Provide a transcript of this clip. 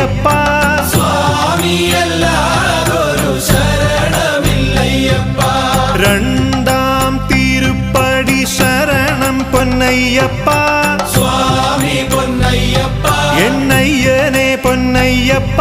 പൊന്നയ്യപ്പ സ്വാമിയല്ലാതൊരു ശരണമില്ലയ്യപ്പ രണ്ടാം തിരുപ്പടി ശരണം പൊന്നയ്യപ്പ സ്വാമി പൊന്നയ്യപ്പ എന്നയ്യനെ പൊന്നയ്യപ്പ